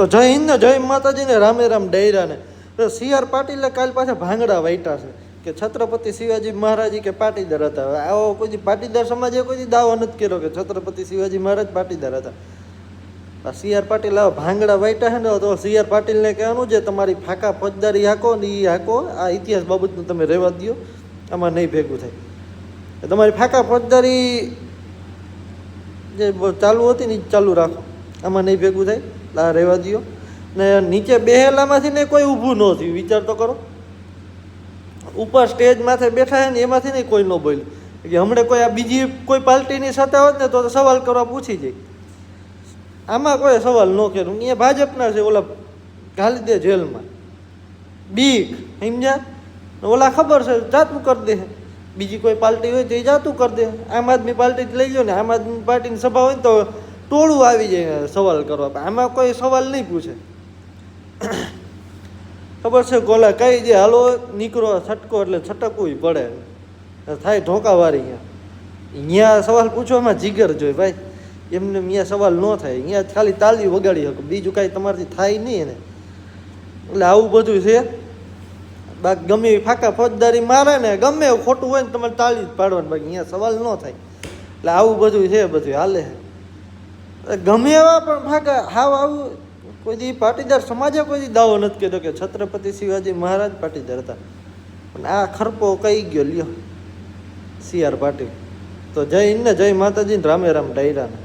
તો જય હિન્દ ને જય માતાજી ને રામે રામ ડાયરા ને. તો સી.આર. પાટીલે કાલ પાછા ભાંગડા વાઈટા છે કે છત્રપતિ શિવાજી મહારાજ કે પાટીદાર હતા. આવો કોઈ પાટીદાર સમાજે કોઈ દાવો નથી કર્યો કે છત્રપતિ શિવાજી મહારાજ પાટીદાર હતા. સી.આર. પાટીલ આવા ભાંગડા વાઈટા છે ને તો સી.આર. પાટીલને કહેવાનું જે તમારી ફાકા ફોજદારી હાકો ને એ હાકો, આ ઇતિહાસ બાબતનું તમે રહેવા દો, આમાં નહીં ભેગું થાય. તમારી ફાકા ફોજદારી જે ચાલુ હતી ને એ ચાલુ રાખો, આમાં નહીં ભેગું થાય, આ રહેવા દો. ને નીચે બેહેલામાંથી ને કોઈ ઊભું ન થયું, વિચાર તો કરો. ઉપર સ્ટેજ માથે બેઠા છે ને એમાંથી નહીં કોઈ ન બોલ્યું કે હમણાં કોઈ આ બીજી કોઈ પાર્ટીની સાથે હોત ને તો સવાલ કરવા પૂછી જાય. આમાં કોઈ સવાલ ન કર્યો. એ ભાજપના છે, ઓલા ઘાલી દે જેલમાં, બીક સમજ્યા. ઓલા ખબર છે જાતું કરી દે. બીજી કોઈ પાર્ટી હોય તો એ જાતું કરી દે. આમ આદમી પાર્ટી લઈ લો ને, આમ આદમી પાર્ટીની સભા હોય ને તો ટોળું આવી જાય સવાલ કરવા. આમાં કોઈ સવાલ નહીં પૂછે. ખબર છે ગોલા કઈ દે હાલો નીકળો છટકો એટલે છટકવું પડે, થાય ઢોકાવાળી. અહીંયા સવાલ પૂછવામાં જીગર જોઈએ ભાઈ, એમને અહીંયા સવાલ ન થાય. અહીંયા ખાલી તાલી વગાડી શકો, બીજું કાંઈ તમારાથી થાય નહીં ને. એટલે આવું બધું છે. બાકી ગમે એવી ફાકા ફોજદારી મારે ને ગમે એવું ખોટું હોય ને તમારે તાળી જ પાડવાની, બાકી અહીંયા સવાલ ન થાય. એટલે આવું બધું છે, બધું હાલે. ગમે એવા પણ ફાકા હાવ આવું કોઈ દી પાટીદાર સમાજે કોઈ દી દાવો નથી કીધો કે છત્રપતિ શિવાજી મહારાજ પાટીદાર હતા. પણ આ ખરપો કઈ ગયો લ્યો સી.આર. પાટીલ. તો જય હિન્દ ને જય માતાજી ને રામે રામ ડાયરા ને.